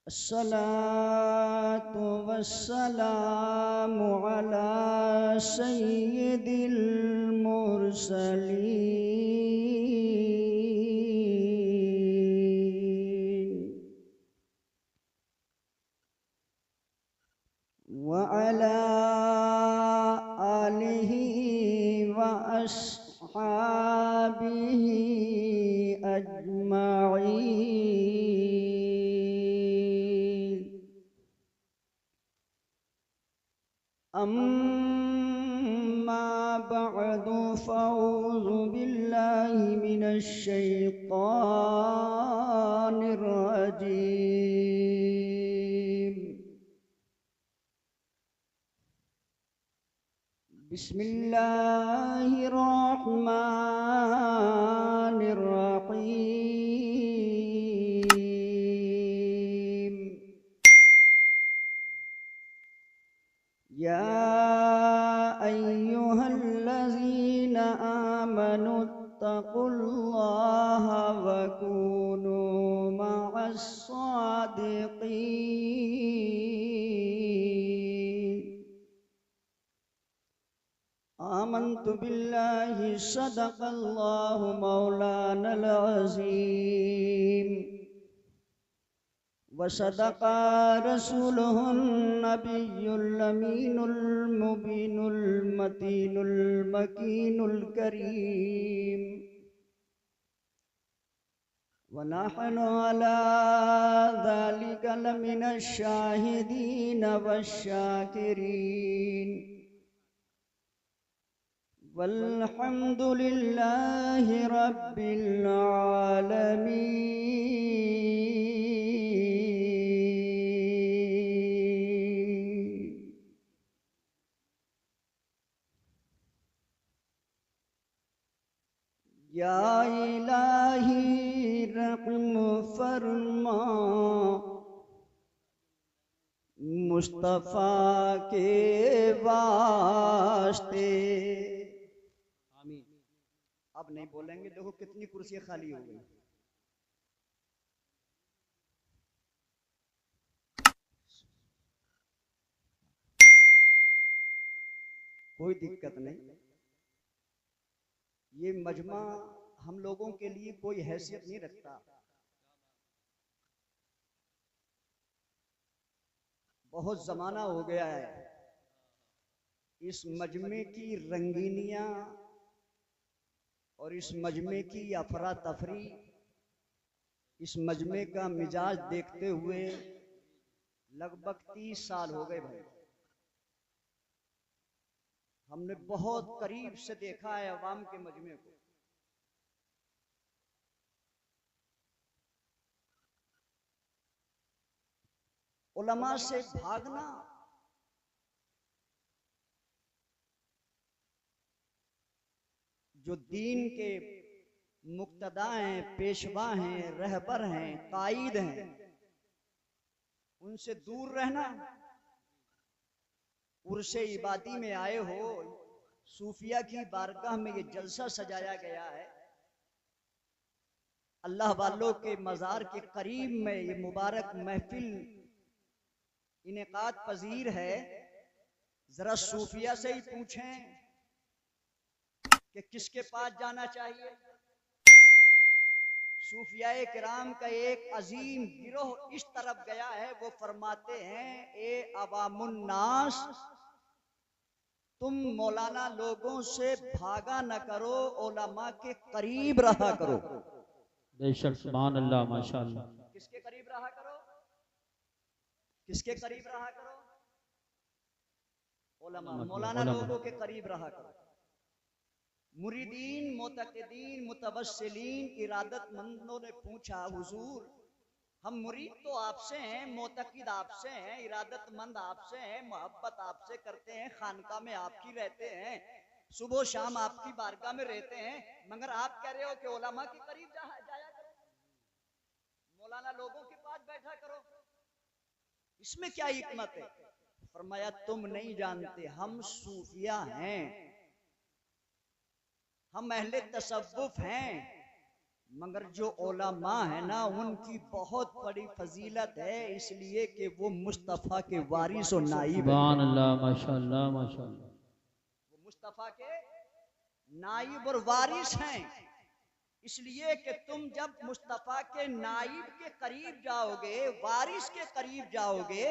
अस्सलातु वस्सलामु अला सय्यिदिल मुरसलीन व अला आलिहि व अस्हाबिहि अजमाईन। अम्मा बअदु फ़अऊज़ु बिल्लाहि मिनश शैतानिर रजीम। बिस्मिल्लाहिर्रहमानिर रहीम। या अय्युहल्लज़ीना आमनुत्तक़ुल्लाह व कूनू मअस्सादिक़ीन। आमन्तु बिल्लाहि सदक़ल्लाहु मौलानल अज़ीम व सदक़ा रसूलुहुन नबियुल अमीनुल मुबीनुल मतीनुल मकीनुल करीम व नहनु अला ज़ालिका लमिनश शाहिदीन वश्शाकिरीन वल्हम्दुलिल्लाहि रब्बिल आलमीन। या इलाही रहम फरमा मुस्तफ़ा के वास्ते। आमीन। अब नहीं बोलेंगे, देखो कितनी कुर्सियां खाली हो गई। कोई दिक्कत नहीं, ये मजमा हम लोगों के लिए कोई हैसियत नहीं रखता। बहुत जमाना हो गया है, इस मजमे की रंगीनियां और इस मजमे की अफरा तफरी, इस मजमे का मिजाज देखते हुए लगभग 30 साल हो गए भाई। हमने बहुत करीब से देखा है अवाम के मजमे को। उलमा से भागना जो दीन के मुक्तदा हैं, पेशवा हैं, रहबर हैं, कायद हैं, उनसे दूर रहना। उर्से इबादी में आए हो, सूफिया की बारगाह में ये जलसा सजाया गया है, अल्लाह वालों के मज़ार के करीब में ये मुबारक महफिल इनेकाद पजीर है। जरा सूफिया से ही पूछें कि किसके पास जाना चाहिए। सूफियाए किराम का एक अजीम गिरोह इस तरफ गया है, वो फरमाते हैं, ए अवामुन्नास, तुम मौलाना लोगों से भागा न करो, उलमा के करीब रहा करो। बेशक, सुभान अल्लाह, माशाअल्लाह। किसके करीब रहा करो? किसके करीब रहा करो? उलमा, मौलाना लोगों के करीब रहा करो। मुरीदीन, मोतक़दीन, मुतवस्सिलीन, इरादतमंदों ने पूछा, हुजूर हम मुरीद तो आपसे हैं, मोतक़िद आपसे हैं, इरादतमंद आपसे हैं, मोहब्बत आपसे करते हैं, खानका में आपकी रहते हैं, सुबह शाम आपकी बारगाह में रहते हैं, मगर आप कह रहे हो कि उलमा के करीब जाया करो, मौलाना लोगों के पास बैठा करो। इसमें क्या हिकमत है? फरमाया तुम नहीं जानते, हम सूफिया हैं, हम अहले तसव्वुफ हैं, मगर जो उलमा है ना उनकी बहुत बड़ी फजीलत है, इसलिए कि वो मुस्तफ़ा के वारिस और नाइब हैं। सुभान अल्लाह, माशाअल्लाह माशाअल्लाह। वो मुस्तफ़ा के नाइब और वारिस हैं, इसलिए कि तुम जब मुस्तफ़ा के नाइब के करीब जाओगे, वारिस के करीब जाओगे,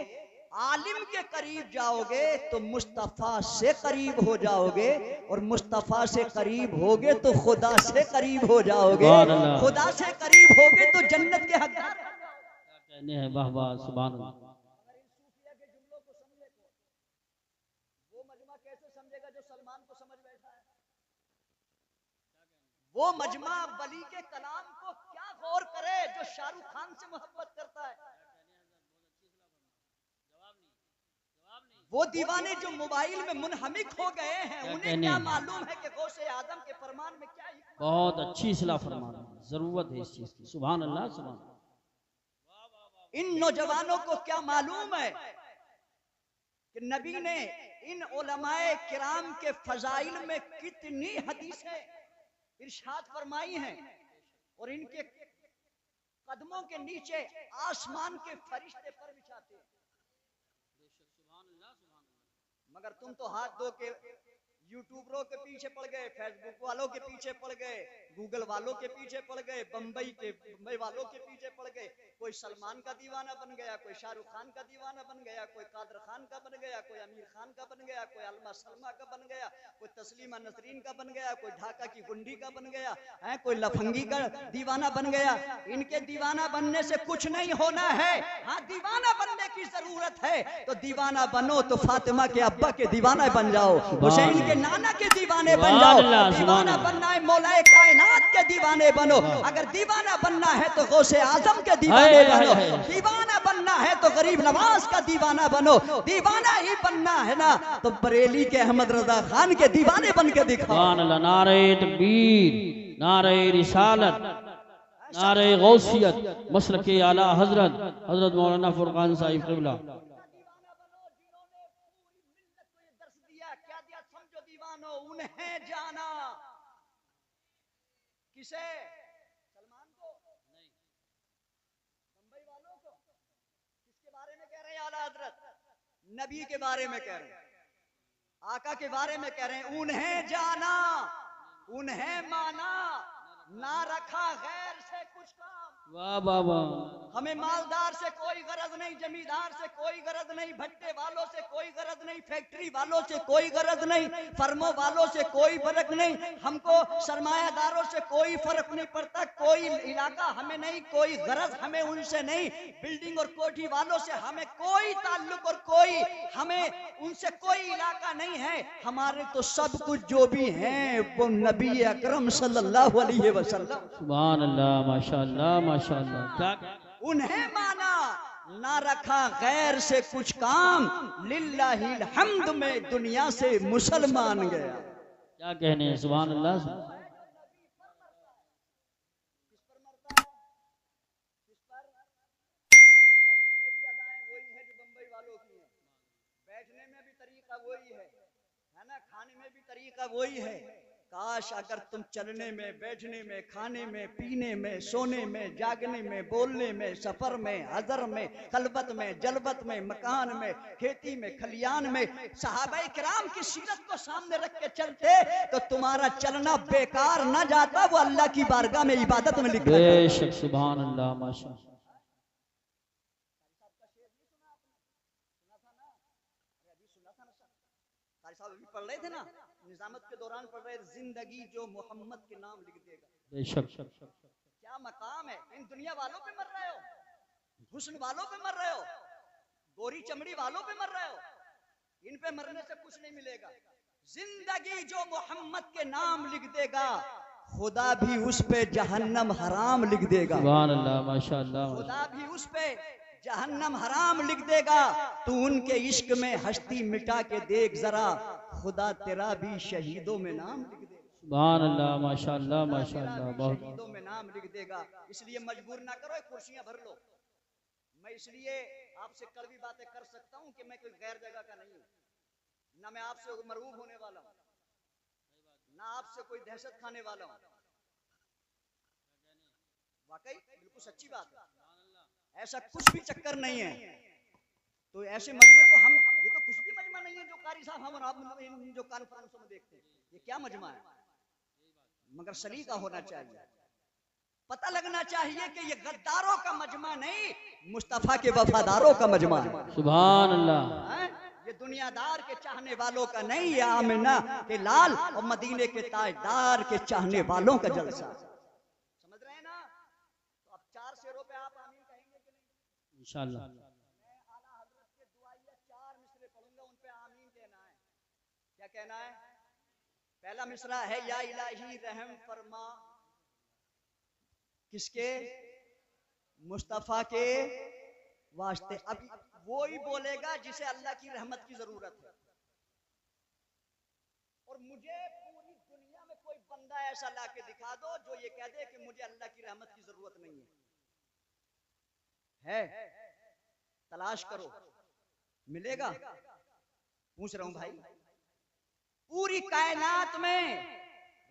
आलिम के करीब जाओगे तो मुस्तफ़ा से करीब हो जाओगे, और मुस्तफ़ा से करीब होगे तो खुदा से करीब हो जाओगे, खुदा से करीब होगे तो जन्नत के हकदार कहने हैं। वाह वाह, सुभान अल्लाह। अगर इन सूफिया के जुमलों को समझे तो वो मजमा कैसे समझेगा जो सलमान को समझ बैठा है? वो मजमा वली के कलाम को क्या गौर करे जो शाहरुख खान से मोहब्बत करता है? वो दीवाने जो मोबाइल में मुनहमिक हो गए हैं, उन्हें क्या मालूम है कि गौसे आदम के फरमान में क्या है? बहुत अच्छी इस्लाह फरमाना, जरूरत है इस चीज की। सुभान अल्लाह, सुभान। इन नौजवानों को क्या मालूम है कि नबी ने इन उलमाए किराम के फजाइल में कितनी हदीसें इरशाद फरमाई हैं, और इनके कदमों के नीचे आसमान के फरिश्ते पर बिछाते हैं। मगर तुम तो हाथ धो के यूट्यूबरों के पीछे पड़ गए, फेसबुक वालों के पीछे पड़ गए, गूगल वालों के पीछे पड़ गए, बम्बई वालों के पीछे पड़ गए। कोई सलमान का दीवाना बन गया, कोई शाहरुख खान का दीवाना बन गया, कोई कादर खान का बन गया, कोई आमिर खान का बन गया, कोई अलमा सलमा का बन गया, कोई तस्लीमा नसरीन का बन गया, कोई ढाका की गुंडी का बन गया है, कोई लफंगी का दीवाना बन गया। इनके दीवाना बनने से कुछ नहीं होना है। हाँ, दीवाना बनने की जरूरत है तो दीवाना बनो तो फातिमा के अब्बा के दीवाना बन जाओ, हुसैन के नाना के दीवाने बन जाओ। दीवाना बनना है मौलाए कायनात के दीवाने बनो। अगर दीवाना बनना है तो गौसे आजम के दीवाने बनो। दीवाना बनना है तो गरीब नवाज का दीवाना बनो। दीवाना ही बनना है ना तो बरेली के अहमद रजा खान के दीवाने बन के दिखाओ। नारे तकबीर, नारे रिसालत, नारे गौसियत, मसलके आला हजरत हजरत मौलाना फुरकान साहिब क़िबला। उन्हें जाना किसे? सलमान को नहीं, मुंबई वालों को। किसके बारे में कह रहे हैं? आला हजरत नबी के बारे में कह रहे हैं, आका के बारे में कह रहे हैं। उन्हें जाना, उन्हें माना, ना रखा गैर से कुछ काम। वाह वाह वाह। हमें मालदार से कोई गरज नहीं, जमींदार से कोई गरज नहीं, भट्टे वालों से कोई गरज नहीं, फैक्ट्री वालों से कोई गरज नहीं, फर्मों वालों से कोई फर्क नहीं, हमको सरमायादारों से कोई फर्क नहीं पड़ता। कोई इलाका हमें नहीं, कोई गरज हमें उनसे नहीं। बिल्डिंग और कोठी वालों से हमें कोई ताल्लुक और कोई हमें उनसे कोई इलाका नहीं है। हमारे तो सब कुछ जो भी हैं वो नबी अकरम सल्लल्लाहु अलैहि वसल्लम। सुभान अल्लाह, माशाअल्लाह माशाअल्लाह। क्या उन्हें माना, ना रखा गैर से कुछ काम, लिल्लाहिल हम्द में दुनिया से मुसलमान गया। क्या कहने हैं? सुभान अल्लाह। किस पर मरता है? किस पर? हमारी चलने में भी अदाएं वही है जो बंबई वालों की हैं, बैठने में भी तरीका वही है ना, खाने में भी तरीका वही है। काश अगर तुम चलने में, बैठने में, खाने में, पीने में, सोने में, जागने में, बोलने में, सफर में, हजर में, खलबत में, जलबत में, मकान में, खेती में, खलियान में सहाबाए किराम की सीरत को सामने रख के चलते तो तुम्हारा चलना बेकार न जाता, वो अल्लाह की बारगाह में इबादत में लिखा बेशक। सुभान अल्लाह माशाअल्लाह। पढ़ रहे थे ना, निजामत के दौरान पढ़ रहे, जिंदगी जो मोहम्मद के नाम लिख देगा। बेशक। क्या मकाम है? इन दुनिया वालों पे मर रहे हो, हुस्न वालों पे मर रहे हो, गोरी चमड़ी वालों पे मर रहे हो, इन पे मरने से कुछ नहीं मिलेगा। जिंदगी जो मोहम्मद के नाम लिख देगा, खुदा भी उस पे जहन्नम हराम लिख देगा। सुभान अल्लाह माशाअल्लाह। खुदा भी उस पे जहन्नम हराम लिख देगा। तू उनके इश्क में हस्ती मिटा के देख जरा, खुदा तेरा भी शहीदों में नाम लिख देगा। सुभान अल्लाह माशाअल्लाह माशाअल्लाह। बहुत शहीदों में नाम लिख देगा। इसलिए मजबूर ना करो, कुर्सियां भर लो। मैं इसलिए आपसे कड़वी बातें कर सकता हूं कि मैं कोई गैर जगह का नहीं हूं, ना मैं आपसे मरूब होने वाला हूं, ना आपसे कोई दहशत खाने वाला हूं। वाकई बिल्कुल सच्ची बात है, ऐसा कुछ भी चक्कर नहीं है। तो ऐसे मजमे तो हम, ये तो कुछ भी मजमा नहीं है जो कारी साहब हम और आप जो कॉन्फ्रेंसों में देखते हैं, ये क्या मजमा है? मगर सलीका होना चाहिए, पता लगना चाहिए कि ये गद्दारों का मजमा नहीं, मुस्तफा के वफादारों का मजमा है। सुभान अल्लाह। ये दुनियादार के चाहने वालों का नहीं, ये आमिना के लाल और मदीने के ताजदार के चाहने वालों का जलसा। समझ रहे हैं ना? तो अब 4 शेरों पे आप आमीन कहेंगे कि नहीं? इंशाअल्लाह। मैं आला हजरत के दुआइया 4 मिसरे पढ़ूंगा, उन पे आमीन कहना है। क्या कहना है? पहला मिसरा है या इलाही रहम फरमा, किसके? मुस्तफा के वास्ते। अब वो ही बोलेगा जिसे अल्लाह की रहमत की जरूरत है। और मुझे पूरी दुनिया में कोई बंदा ऐसा ला के दिखा दो जो ये कह दे कि मुझे अल्लाह की रहमत की जरूरत नहीं है। तलाश करो, मिलेगा? पूछ रहा हूं भाई, पूरी कायनात में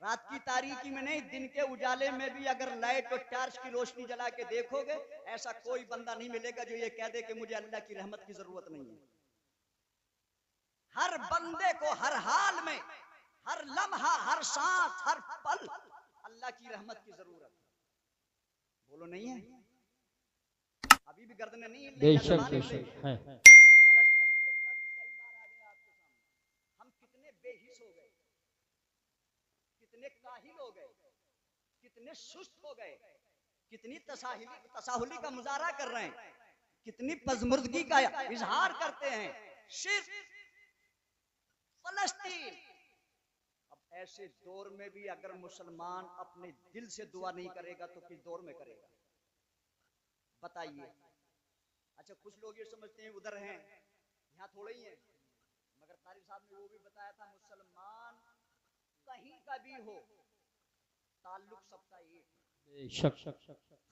रात की तारीकी में नहीं, दिन के उजाले में भी अगर लाइट और टार्च की रोशनी जला के देखोगे, ऐसा कोई बंदा नहीं मिलेगा जो ये कह दे कि मुझे अल्लाह की रहमत की जरूरत नहीं है। हर बंदे को हर हाल में, हर लम्हा, हर सांस, हर पल अल्लाह की रहमत की जरूरत है। बोलो नहीं है? अभी भी गर्दनें नहीं हिल रही, बेशक बेशक है। फलस्तीन के लफ्ज कई बार आ गए आपके सामने। हम कितने बेहिस हो गए, कितने काहिल हो गए, कितने सुस्त हो गए, कितनी तसाहुली का मुजाहरा कर रहे हैं, कितनी पजमुर्दगी का इजहार करते हैं सिर्फ फलस्तीन। अब ऐसे दौर में भी अगर मुसलमान अपने दिल से दुआ नहीं करेगा तो किस दौर में करेगा? बताइए। अच्छा, कुछ लोग ये समझते हैं उधर हैं, यहाँ थोड़े ही हैं, मगर तारिक साहब ने वो भी बताया था, मुसलमान कहीं का भी हो, ताल्लुक सबका एक।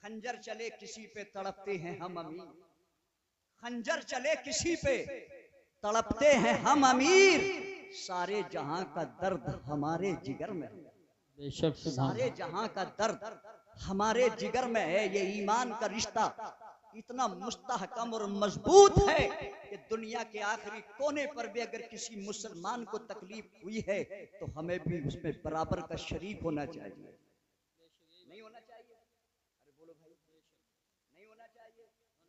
खंजर चले किसी पे तड़पते हैं हम अमीर, खंजर चले किसी पे तड़पते हैं हम अमीर, सारे जहां का दर्द हमारे जिगर में है। बेशक सारे जहां का दर्द हमारे जिगर में है। ये ईमान का रिश्ता इतना मुस्तहकम और मजबूत है कि दुनिया के आखिरी कोने पर भी अगर किसी मुसलमान को तकलीफ हुई है तो हमें भी उसमें बराबर का शरीक होना चाहिए। नहीं होना चाहिए? अरे बोलो भाई, नहीं होना चाहिए।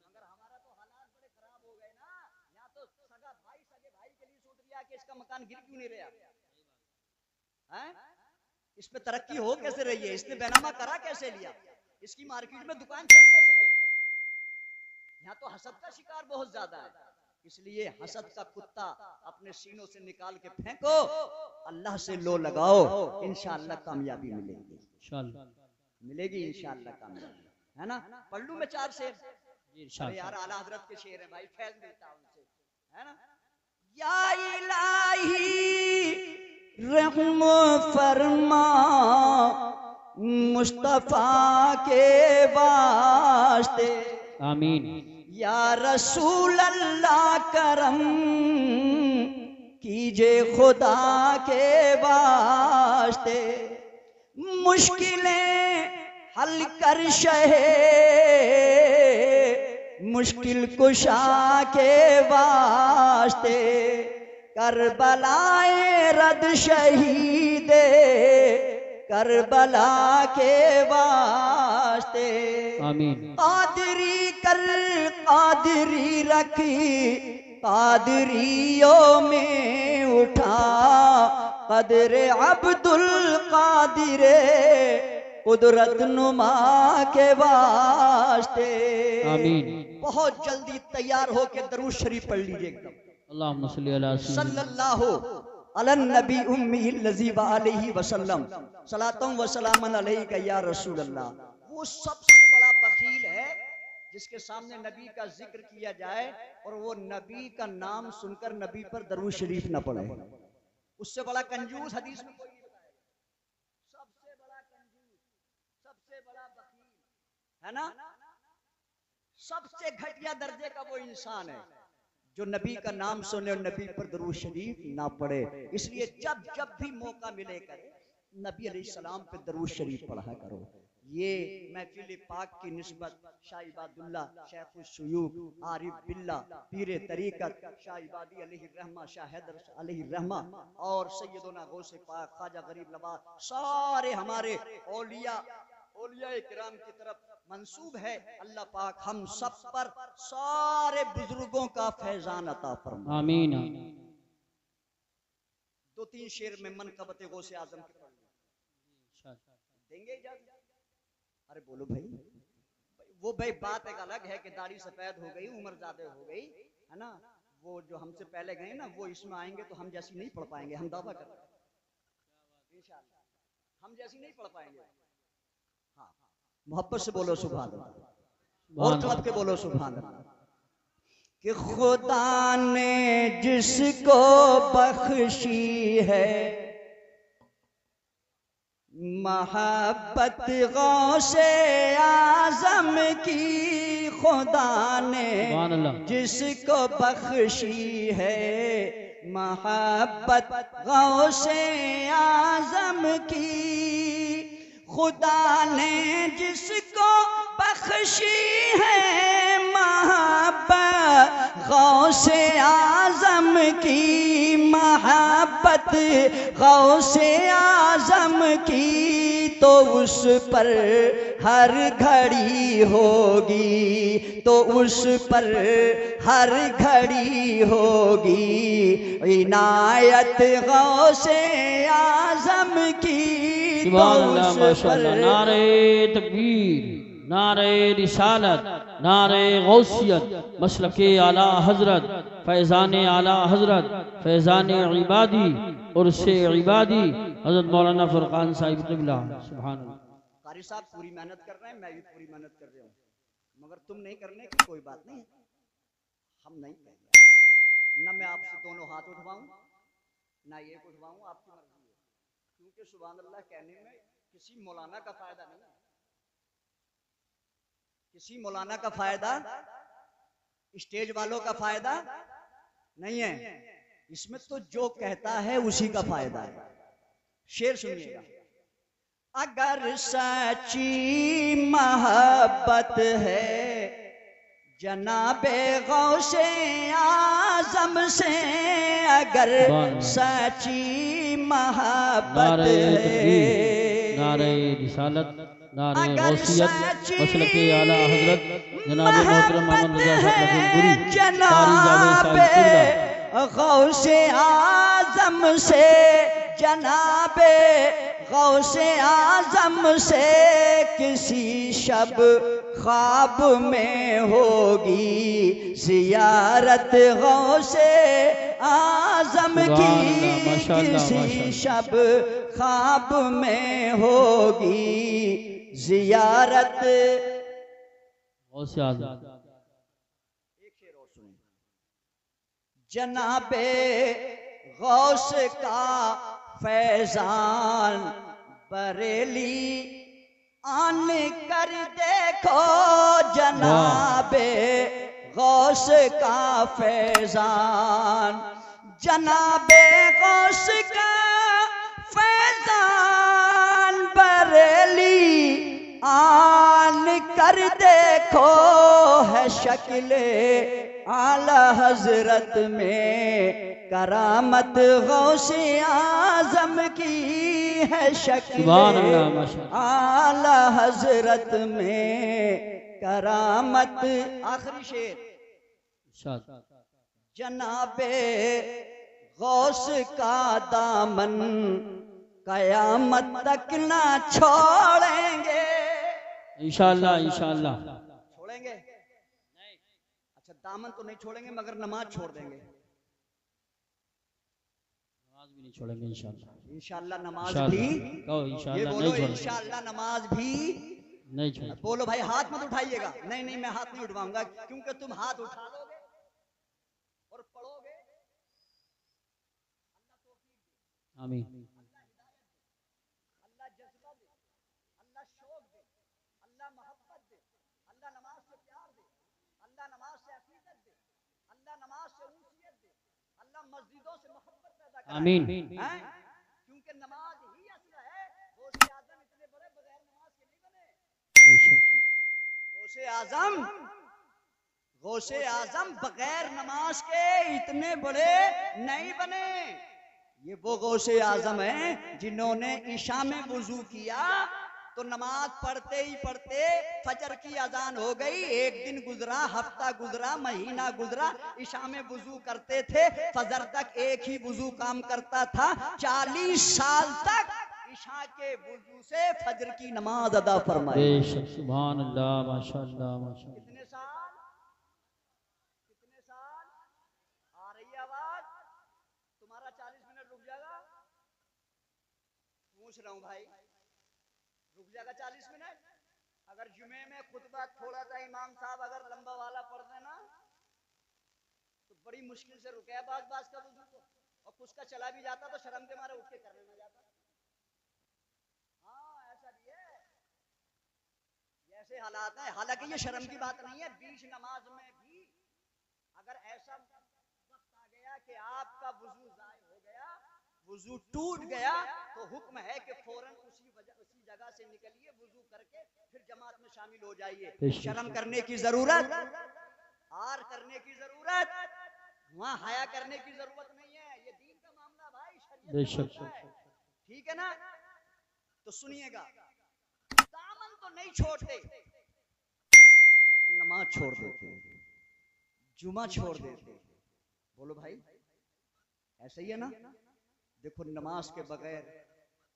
मगर हमारा तो हालात बड़े खराब हो गए ना। यहाँ तो सगा भाई सगे भाई के लिए सोच लिया कि इसका मकान गिर क्यों नहीं रहा है? इस पे तरक्की हो कैसे रही है? इसने बैनामा करा कैसे लिया? इसकी मार्केट में दुकान चल कैसे गई? यहाँ तो हसद का शिकार बहुत ज्यादा है। इसलिए हसद का कुत्ता अपने सीनों से निकाल के फेंको, अल्लाह से लो लगाओ, इंशाअल्लाह कामयाबी मिलेगी। इंशाअल्लाह मिलेगी, इंशाअल्लाह कामयाबी, है ना? पढ़ लूं मैं 4 शेर? अरे यार आला हजरत के शेर है भाई, फैज मिलता है उनसे, है ना? या इलाही रहम फरमा मुस्तफा के वास्ते, आमीन। या रसूल अल्लाह करम कीजिए खुदा के वास्ते, मुश्किलें हल कर शहे मुश्किल कुशा के वास्ते, करबलाए रद शहीदे करबला के वास्ते। आमीन। कादरी कर कादरी रखी कादरियों में उठा, कदरे अब्दुल कादिरे कुदरत नुमा के वास्ते। आमीन। बहुत जल्दी तैयार होके दरूद शरीफ पढ़ लीजिए एकदम। अल्लाहुम्मा सल्ली अला सल्लल्लाहु अला नबी उम्मी लजी व अलैहि वसल्लम सलातम व सलामन अलैका या रसूल अल्लाह। वो सबसे बड़ा बखील है जिसके सामने नबी का जिक्र किया जाए और वो नबी का नाम सुनकर नबी पर दरूद शरीफ न पढ़े। उससे बड़ा कंजूस हदीस में कोई नहीं बताएगा। सबसे बड़ा कंजूस, सबसे बड़ा बखील, है ना? सबसे घटिया दर्जे का वो इंसान है जो नबी का नाम सुने और नबी पर दरूद शरीफ ना पढ़े। इसलिए जब जब भी मौका मिले करे नबी अलैहिस्सलाम पे दरूद शरीफ पढ़ा करो। ये महफिल पाक की निस्बत शाह इबादुल्ला, शेखुल शुयूख, आरिफ बिल्ला, पीर तरीकत, शाह इबादी अलैहि रहमा, शाह हैदर अलैहि रहमा और सैयदना गौसे पाक ख्वाजा गरीब नवाज, सारे हमारे औलिया किराम की तरफ मंसूब है। अल्लाह पाक हम सब पर सारे बुजुर्गों का फैजान अता फरमाए। आमीन। दो तीन शेर में मनकबत गौसे आजम के पढ़ देंगे इजाजत? अरे बोलो भाई। वो भाई बात एक अलग है कि दाढ़ी सफेद हो गई, उम्र ज्यादा हो गई, है ना। वो जो हमसे पहले गए ना वो इसमें आएंगे तो हम जैसी नहीं पढ़ पाएंगे, हम दावा करते हैं इंशाअल्लाह हम जैसी नहीं पढ़ पाएंगे। हाँ, मोहब्बत से बोलो सुभान अल्लाह और तलब के बोलो सुभान अल्लाह। कि खुदा ने जिसको बख्शी है मोहब्बत गौसे आजम की, खुदा ने जिसको बख्शी है मोहब्बत गौसे आजम की, खुदा ने जिसको बख्शी है मोहब्बत गौसे आजम की, मोहब्बत गौसे आजम की, तो उस पर हर घड़ी होगी, तो उस पर हर घड़ी होगी इनायत गौसे आजम की, तो उस पर। नारे तकबीर, नारे रिसालत, नारे गौसियत, मसलके आला हजरत, फैज़ान आला हजरत, फैज़ान इबादी और से इबादी हजरत मौलाना फुरकान साहिब क़िबला। सुभान अल्लाह। कारी साहब पूरी मेहनत कर रहे हैं, मैं भी पूरी मेहनत कर रहा हूँ, मगर तुम नहीं करने की कोई बात नहीं, हम नहीं कहेंगे। न मैं आपसे दोनों हाथ उठवाऊं ना एक उठवाऊं, आपकी मर्जी है। क्योंकि सुभान अल्लाह कहने में किसी मौलाना का फायदा नहीं है, किसी मौलाना का फायदा, स्टेज वालों का फायदा नहीं है। इसमें तो जो कहता है उसी का फायदा है। शेर सुनिएगा। अगर सच्ची मोहब्बत है जनाबे गौसे आजम से, अगर सच्ची मोहब्बत है, नारे रिसालत, नारे गौसियत, मसलके आला हजरत जनाब मोहतरम मोहम्मद रजा साहब लखीमपुरी, जनाबे गौसे आजम से, जनाबे गौसे आजम से किसी शब ख्वाब में होगी जियारत गौसे आजम की, किसी शब ख्वाब में होगी जियारत गौसे आजम। जनाबे गौस का फैजान बरेली आन कर देखो, जनाबे गौस का फैजान, जनाबे गौस का फैजान बरेली आन कर देखो, है शक्ले आला हजरत में करामत गौसे आजम की, है शक्ल आला हजरत में करामत। आखिरी शेर। जनाबे गौस का दामन कयामत तक ना छोड़ेंगे, इंशाअल्लाह इंशाअल्लाह। छोड़ेंगे? अच्छा, दामन तो नहीं छोड़ेंगे मगर नमाज छोड़ देंगे। नमाज भी नहीं छोड़ेंगे इंशाअल्लाह। इंशाअल्लाह नमाज भी, ये बोलो इंशाअल्लाह नमाज भी नहीं छोड़ेंगे। बोलो भाई, हाथ मत उठाइएगा। नहीं नहीं, मैं हाथ नहीं उठवाऊंगा, क्योंकि तुम हाथ उठा लोगे और पढ़ोगे। आमीन। अल्लाह जज्बा दे, अल्लाह शौक दे, अल्लाह मोहब्बत दे, अल्लाह नमाज से प्यार दे, मस्जिदों से मोहब्बत पैदा कराए। आमीन। हैं? क्योंकि नमाज ही असल है। गौसे आजम इतने बड़े बगैर नमाज के नहीं बने। गौसे आजम बगैर नमाज के इतने बड़े नहीं बने। ये वो गौसे आजम हैं जिन्होंने ईशा में वुजू किया तो नमाज पढ़ते ही पढ़ते फजर की अजान हो गई। एक दिन गुजरा, हफ्ता गुजरा, महीना गुजरा, ईशा में वुजू करते थे। फजर तक एक ही वुजू काम करता था। 40 साल तक ईशा के वुजू से फजर की नमाज अदा फरमाई। सुभान अल्लाह, माशाअल्लाह माशाअल्लाह। कितने साल आ रही है आवाज? तुम्हारा 40 मिनट रुक जाएगा? पूछ रहा हूं भाई, रुक जाएगा 40 मिनट? अगर जुमे में खुतबा थोड़ा सा इमाम साहब अगर लंबा वाला पढ़ देना तो बड़ी मुश्किल से रुके बाज का वुजू को, और कुछ का चला भी जाता तो शर्म के मारे उठ के करने में जाता। हाँ ऐसा भी है, ऐसे हालात है। हालांकि ये शर्म की बात नहीं है, बीच नमाज में भी अगर ऐसा वक्त आ गया कि आपका वुजू ज़ाय हो गया, वुजू टूट गया, तो हुक्म है कि फौरन उसी जगह से निकलिए, वुजू करके फिर जमात में शामिल हो जाइए। शर्म करने की जरूरत, आर करने की जरूरत, वहां हया करने की जरूरत नहीं है। ये दीन का मामला भाई, शरीयत का है, ठीक है ना? तो सुनिएगा, दामन तो नहीं छोड़ते मगर नमाज छोड़ देते, जुमा छोड़ देते। बोलो भाई ऐसा ही है ना? देखो नमाज के बगैर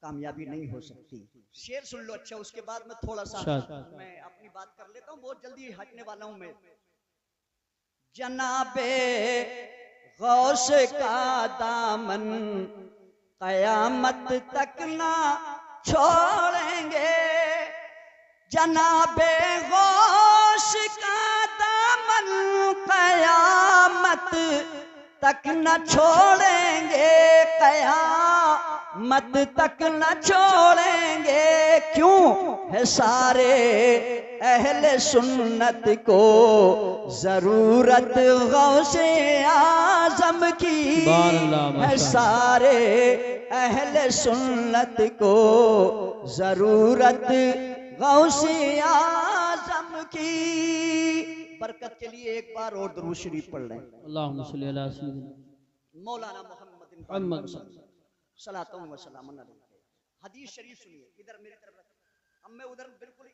कामयाबी नहीं हो सकती। शेर सुन लो। अच्छा उसके बाद में थोड़ा सा मैं अपनी बात कर लेता हूँ, बहुत जल्दी हटने वाला हूं मैं। जनाबे गौस का दामन कयामत तक ना छोड़ेंगे। जनाबे गौस का दामन कयामत तक न छोड़ेंगे, कयामत तक न छोड़ेंगे। क्यों है सारे अहले सुन्नत को जरूरत गौसे आजम की, है सारे अहले सुन्नत को जरूरत गौसे आजम की। बरकत के लिए एक बार और दुरूद शरीफ पढ़ लें। अल्लाहुम्मा सल्ली अला सय्यिदिना मौलाना मोहम्मद सल्लल्लाहु अलैहि वसल्लम। हदीस शरीफ सुनिए, इधर मेरी तरफ रख। अब मैं उधर बिल्कुल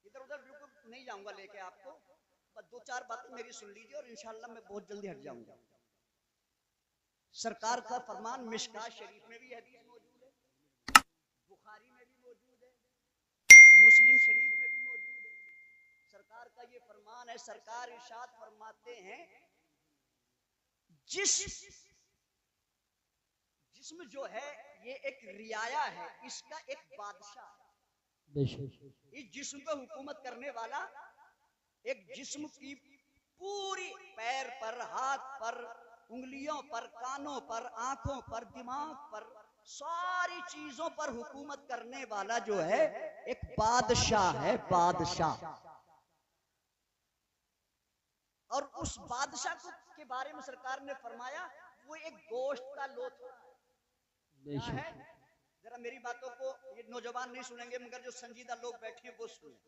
इधर उधर बिल्कुल नहीं जाऊंगा लेके आपको, बस 2-4 बातें मेरी सुन लीजिए और इंशाअल्लाह मैं बहुत जल्दी हट जाऊंगा। सरकार का फरमान मिशकात शरीफ में भी हदीस मौजूद है, बुखारी में भी मौजूद है, मुस्लिम शरीफ में भी मौजूद है। सरकार का ये फरमान है, सरकार इरशाद फरमाते हैं जिस्म जो है ये एक रियाया है, इसका एक बादशाह है। इस जिस्म पे हुकूमत करने वाला एक जिस्म की पूरी पैर पर, हाथ पर, उंगलियों पर, कानों पर, आंखों पर, दिमाग पर, सारी चीजों पर हुकूमत करने वाला जो है एक बादशाह है, बादशाह। और उस बादशाह के बारे में सरकार ने फरमाया वो एक गोश्त का लोथड़ा है। क्या है? जरा मेरी बातों को ये नौजवान नहीं सुनेंगे मगर जो संजीदा लोग बैठे हैं वो सुने।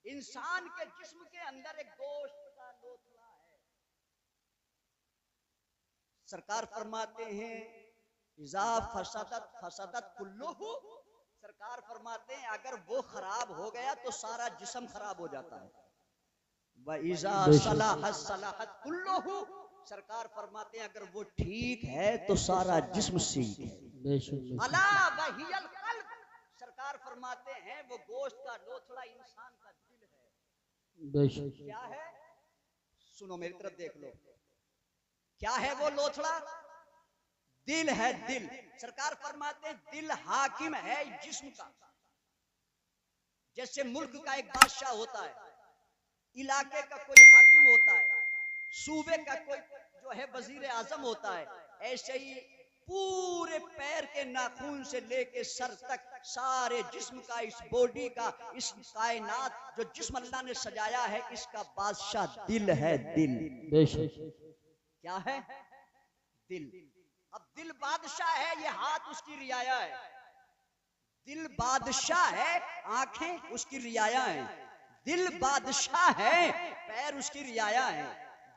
इंसान के जिस्म के अंदर एक गोश्त का लोथड़ा है। सरकार फरमाते हैं इज़ा फसदत कुल्लुहु, सरकार फरमाते हैं अगर वो खराब हो गया तो सारा जिस्म खराब हो जाता है। व इज़ा सलाहत कुल्लुहु, सरकार फरमाते हैं अगर वो ठीक है तो सारा जिस्म ठीक है। अला वहियल क़ल्ब, सरकार फरमाते हैं वो गोश्त का लोथड़ा इंसान का दिल है। क्या है? सुनो मेरी तरफ देख लो, क्या है वो लोथड़ा? दिल है, दिल। सरकार फरमाते हैं दिल हाकिम है जिस्म का। जैसे मुल्क का एक बादशाह होता है, इलाके का कोई हाकिम होता है, सूबे का कोई जो है वजीर आजम होता है, ऐसे ही पूरे पैर के नाखून से लेके सर तक सारे जिस्म का, इस बॉडी का, इस कायनात जो जिस्म अल्लाह ने सजाया है, इसका बादशाह दिल है, दिल। क्या है? दिल। अब दिल बादशाह है, ये हाथ उसकी रियाया है। दिल बादशाह है, आंखें उसकी रियाया है। दिल बादशाह है, पैर उसकी रियाया है।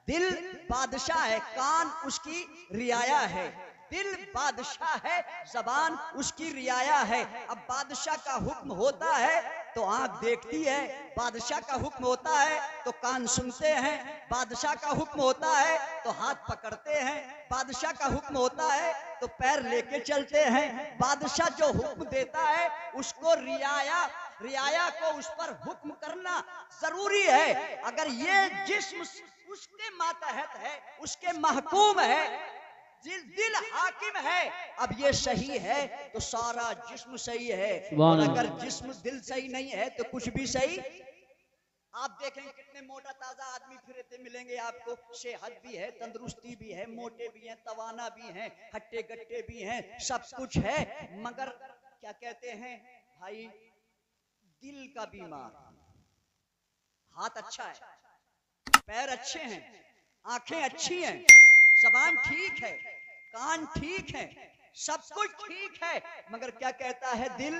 दिल बादशाह है, कान उसकी रियाया है। दिल बादशाह है, जबान उसकी रियाया है। अब बादशाह का हुक्म होता है तो आंख देखती है, बादशाह का हुक्म होता है तो कान सुनते हैं, बादशाह का हुक्म होता है तो हाथ पकड़ते हैं, बादशाह का हुक्म होता है तो पैर लेके चलते हैं। बादशाह जो हुक्म देता है उसको रियाया को उस पर हुक्म करना जरूरी है। अगर ये जिस्म उसके मातहत है, उसके महकूम है, दिल हाकिम है, अब ये सही है तो सारा जिस्म सही है, और अगर जिस्म दिल सही नहीं है तो कुछ भी सही। आप देखेंगे कितने मोटा ताजा आदमी फिरते मिलेंगे आपको, सेहत भी है, तंदुरुस्ती भी है, मोटे भी हैं, तवाना भी हैं, हट्टे गट्टे भी हैं, सब कुछ है, मगर क्या कहते हैं भाई, दिल का बीमार। हाथ अच्छा है, पैर अच्छे हैं, आंखें अच्छी हैं, जबान ठीक है, कान ठीक है, सब कुछ ठीक है, मगर क्या कहता है दिल?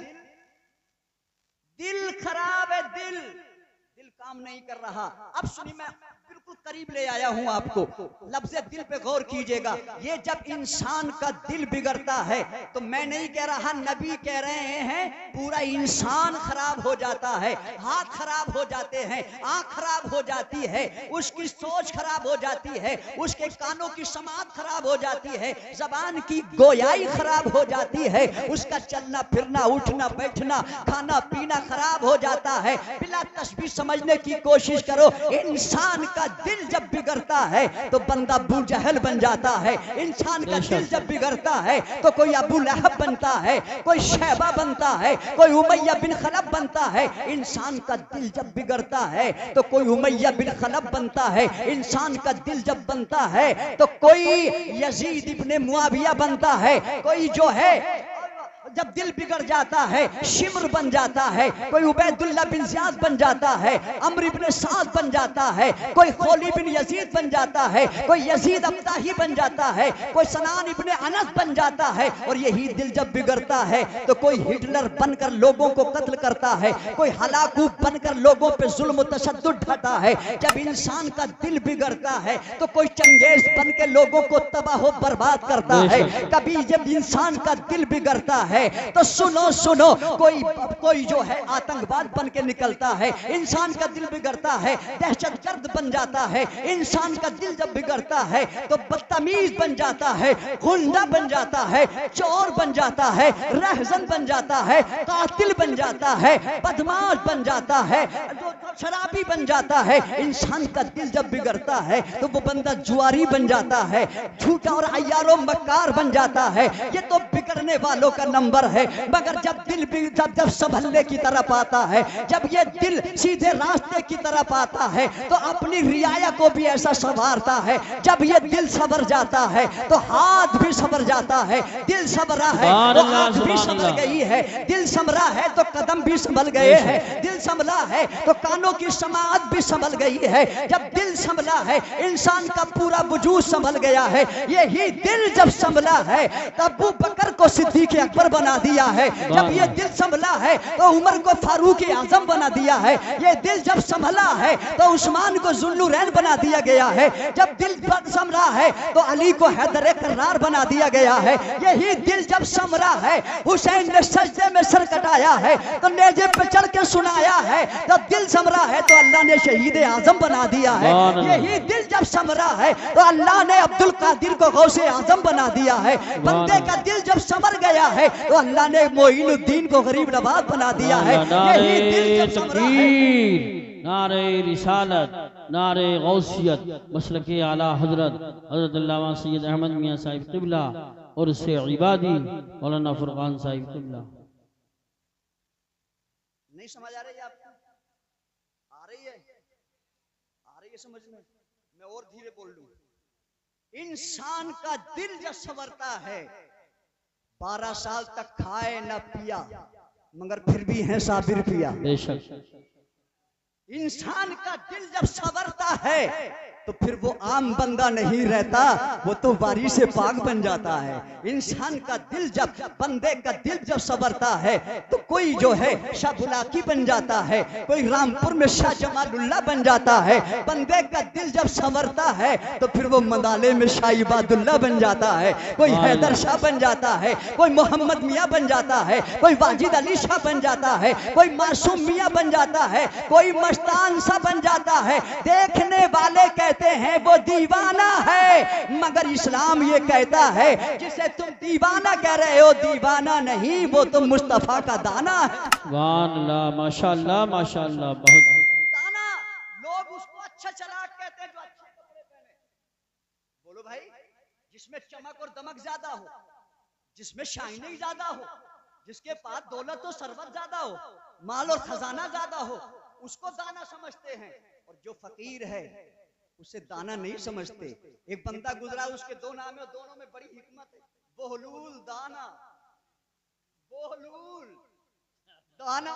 दिल खराब है, दिल काम नहीं कर रहा। अब सुनिए, मैं बिल्कुल करीब ले आया हूं आपको, लफ्ज़ दिल पे गौर कीजिएगा। ये जब इंसान का दिल बिगड़ता है तो मैं नहीं कह रहा, नबी कह रहे हैं, पूरा इंसान खराब हो जाता है। हाथ खराब हो जाते हैं, आंख खराब हो जाती है, उसकी सोच खराब हो जाती है, उसके कानों की समात खराब हो जाती है, जबान की गोयाई खराब हो जाती है, उसका चलना फिरना, उठना बैठना, खाना पीना खराब हो जाता है। बिला तस्बीह समझने की कोशिश करो, इंसान का दिल जब बिगड़ता है तो बंदा अबू जहल बन जाता है। इंसान का दिल जब बिगड़ता है तो कोई अबू लहब बनता है, कोई शैबा बनता है, कोई उमैया बिन खलब बनता है। इंसान का दिल जब बिगड़ता है तो कोई उमैया बिन खलब बनता है। इंसान का दिल जब बनता है तो कोई यजीद इब्ने मुआविया बनता है। कोई जो है जब दिल बिगड़ जाता है शिमर बन जाता है, कोई उबैदुल्लाह बिन ज़ियाद बन जाता है, अम्र इब्न साद बन जाता है, कोई खोली बिन यजीद बन जाता है, कोई यजीद अब्ताही बन जाता है, कोई सनान इब्न अनस बन जाता है। और यही दिल जब बिगड़ता है तो कोई हिटलर बनकर लोगों को कत्ल करता है, कोई हलाकू बनकर लोगों पे जुल्म तशद्दुद ढाता है। जब इंसान का दिल बिगड़ता है तो कोई चंगेज बन के लोगों को तबाह बर्बाद करता है। कभी जब इंसान का दिल बिगड़ता है तो सुनो कोई जो है आतंकवाद बन के निकलता है। इंसान का दिल बिगड़ता है दहशतगर्द बन जाता है। इंसान का दिल जब बिगड़ता है तो बदतमीज बन जाता है, गुंडा बन जाता है, चोर बन जाता है, रहजन बन जाता है, कातिल बन जाता है, बदमाश बन जाता है, शराबी बन जाता है। इंसान का दिल जब बिगड़ता है तो वो बंदा जुआरी बन जाता है, झूठा और अय्यारो मक्कार बन जाता है। ये तो बिगड़ने वालों का नंबर है। मगर जब दिल जब संभलने की तरफ आता है, जब ये दिल सीधे रास्ते की तरफ आता है तो अपनी रियाया को भी ऐसा संवारता है। जब ये दिल संवर जाता है तो हाथ भी संवर जाता है। दिल संवरा है तो आंख भी संभल गई है, दिल संवरा है तो कदम भी संभल गए हैं, दिल संभला है तो कानों की समाअत भी संभल गई है। जब दिल संभला है इंसान का पूरा वजूद संभल गया है। यही दिल जब संभला है तब अबू बकर को सिद्दीक़ अकबर बना दिया है। जब ये दिल संभला है तो उमर को फारूक आजम बना दिया है। ये दिल जब संभला है तो उस्मान को जुल्लुरैन बना दिया गया है। जब दिल संभला है तो अली को हैदर करार बना दिया गया है। यही दिल जब संभला है हुसैन ने सजदे में सर कटाया है तो नेज़े पे चढ़ के सुनाया है। जब दिल संभला है तो अल्लाह ने शहीद आजम बना दिया है। यही दिल जब संभला है तो अल्लाह ने अब्दुल कादिर को गौसे आजम बना दिया है। बंदे का दिल जब संभल गया है तो अल्लाह ने मोइनुद्दीन को गरीब नवाज बना दिया है। यही दिल जब संभला है। नारे रिसालत, नारे गौसियत, मसलके आला हजरत हजरत अल्लामा सैयद अहमद मियां साहिब क़िबला और उससे इबादी मौलाना फुरकान साहिब क़िबला। नहीं समझ आ रही है आपको? आ रही है समझ में? मैं और धीरे बोल लूं। इंसान का दिल जब संवरता है, 12 साल तक खाए न पिया मगर फिर भी है साबिर पिया। बेशक इंसान का दिल जब संवरता है तो फिर वो आम बंदा नहीं रहता, वो तो बारी से पाक बन जाता है। इंसान का दिल जब, बंदे का दिल जब संवरता है तो कोई जो है शाह बुलाकी बन जाता है, कोई रामपुर में शाह जमालुल्लाह बन जाता है। बंदे का दिल जब संवरता है तो फिर वो मदाले में शाह इबादुल्लाह बन जाता है, कोई हैदर शाह बन जाता है, कोई मोहम्मद मियाँ बन जाता है, कोई वाजिद अली शाह बन जाता है, कोई मासूम मियाँ बन जाता है, कोई मस्तान सा बन जाता है। देखने वाले कहते हैं वो दीवाना है, मगर इस्लाम ये कहता है जिसे तुम दीवाना कह रहे हो दीवाना नहीं, वो तो मुस्तफा का दाना है। सुभान अल्लाह, माशाअल्लाह माशाअल्लाह, बहुत दाना। लोग उसको अच्छा चलाक कहते हैं जो अच्छे कपड़े पहने। बोलो भाई, जिसमें चमक और दमक ज्यादा हो, जिसमें शाइनिंग ज्यादा हो, जिसके पास दौलत और सरवत ज्यादा हो, माल और खजाना ज्यादा हो, उसको दाना समझते हैं। और जो फकीर है उसे दाना नहीं समझते। एक बंदा गुजरा, उसके दो नाम है, दोनों में बड़ी हिकमत है। बोहलूल दाना, बोहलूल दाना,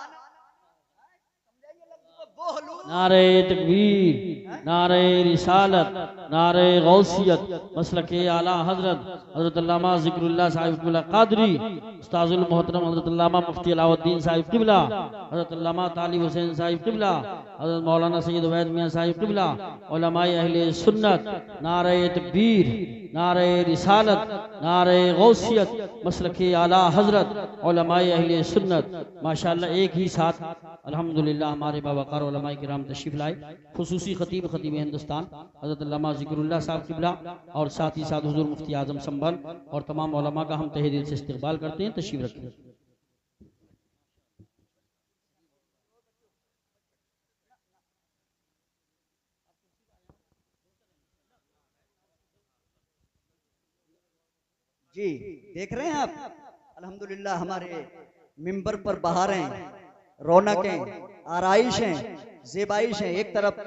नारे तकबीर, नारे रिसालत, नारे गौसियत, मसलके आला हजरत हजरत अल्लामा ज़िक्रुल्लाह साहिब क़िबला क़ादरी, उस्ताजुल मोहतरम हजरत अल्लामा मुफ्ती अलाउद्दीन साहिब क़िबला, हजरत अल्लामा तालिब हुसैन साहिब क़िबला, हजरत मौलाना सैयद उवैद मियाँ साहिब क़िबला, उलमाए अहले सुन्नत, नारे तकबीर, नारे रिसालत, नारे गौसियत, मसलके आला हजरत, उलमाए अहले सुन्नत। माशाअल्लाह एक ही साथ अल्हम्दुलिल्लाह हमारे बावकार उलमाए किराम तशरीफ लाए। खुसूसी खतीब हिंदुस्तान हजरत अल्लामा ज़िक्रुल्लाह साहब क़िबला और साथ ही साथ हुजूर मुफ्ती आज़म संभल और तमाम उलमा का हम तहे दिल से इस्तकबाल करते हैं। तशरीफ रखिए। जी देख रहे हैं आप, अल्हम्दुलिल्लाह हमारे मिंबर पर बहारें, रौनकें, आराइशें, ज़ेबाइशें। एक तरफ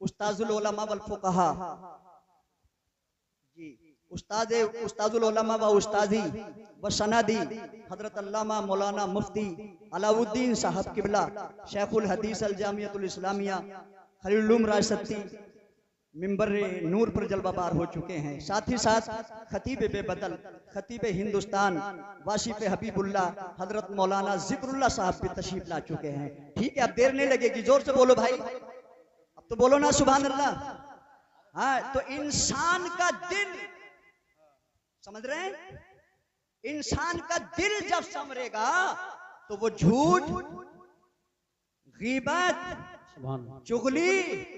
उस्ताजुल उलमा वल फुक़हा जी, उस्ताजुल उलमा व उस्तादी व सनदी हजरत अल्लामा मौलाना मुफ्ती अलाउद्दीन साहब क़िबला शेखुल हदीस अल जामियतुल इस्लामिया खलीलुम राशती मिंबर नूर पर जलवाबार हो चुके हैं। साथ ही साथ खतीब बेबदल, खतीब हिंदुस्तान, वासिफ हबीबुल्लाह हजरत मौलाना ज़िक्रुल्लाह साहब भी तशरीफ ला चुके हैं। ठीक है, अब देर नहीं लगेगी, जोर से बोलो भाई, अब तो बोलो ना सुभान अल्लाह। हाँ, तो इंसान का दिल, समझ रहे हैं, इंसान का दिल जब संवरेगा तो वो झूठ, गीबत, चुगली,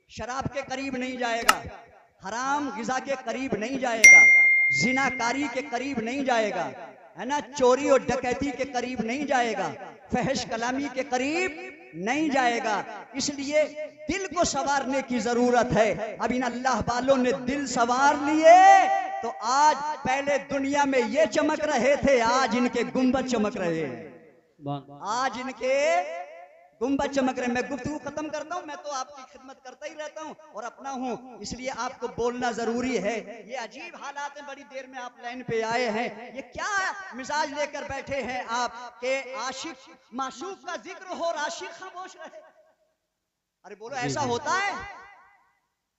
शराब के करीब नहीं जाएगा, हराम गिजा के करीब नहीं जाएगा, जिनाकारी के करीब नहीं जाएगा, है ना, चोरी और डकैती के करीब नहीं जाएगा, फहश कलामी के करीब नहीं जाएगा। इसलिए दिल को संवारने की जरूरत है। अब इन अल्लाह वालों ने दिल संवार लिए तो आज, पहले दुनिया में ये चमक रहे थे, आज इनके गुंबद चमक रहे हैं, आज इनके गुंबद चमक रहे। मैं गुफ्तगू खत्म करता हूँ, मैं तो आपकी खिदमत करता ही रहता हूँ और अपना हूँ, इसलिए आपको बोलना जरूरी है। ये अजीब हालात में बड़ी देर में आप लाइन पे आए हैं, ये क्या मिजाज लेकर बैठे हैं आप के आशिक माशूक का जिक्र हो और आशिक खामोश रहे? अरे बोलो, ऐसा होता है?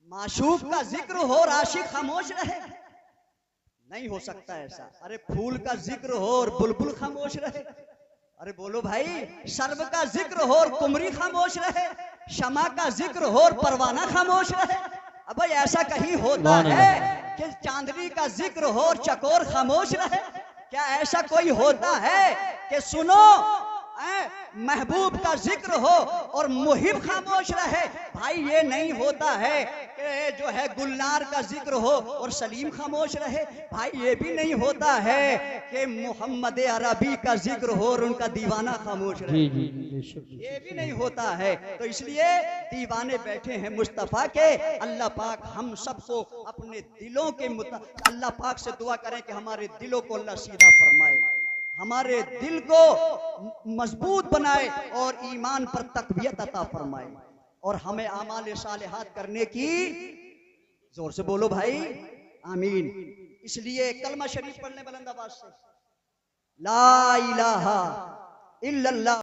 माशूक का जिक्र हो और आशिक खामोश रहे? नहीं हो सकता ऐसा। अरे फूल का जिक्र हो और बुलबुल खामोश रहे? अरे बोलो भाई, सर्व का जिक्र हो और कुमरी खामोश रहे, शमा का जिक्र हो और परवाना खामोश रहे? अब भाई ऐसा कहीं होता है कि चांदनी का जिक्र हो और चकोर खामोश रहे? क्या ऐसा कोई होता है कि सुनो महबूब का जिक्र हो और मुहिब खामोश रहे? भाई ये नहीं होता है कि जो है गुलनार का जिक्र हो और सलीम खामोश रहे। भाई ये भी नहीं होता है कि मोहम्मद अरबी का जिक्र हो और उनका दीवाना खामोश रहे। ये भी नहीं होता है। तो इसलिए दीवाने बैठे हैं मुस्तफ़ा के। अल्लाह पाक हम सबको अपने दिलों के अल्लाह पाक से दुआ करें कि हमारे दिलों को अल्लाह सीधा फरमाए, हमारे दिल को मजबूत बनाए और ईमान पर तकवियत अता फरमाए और हमें आमाल सालिहात करने की, जोर से बोलो भाई, आमीन। इसलिए कलमा शरीफ पढ़ने बुलंद आवाज से, ला इलाहा इल्लल्लाह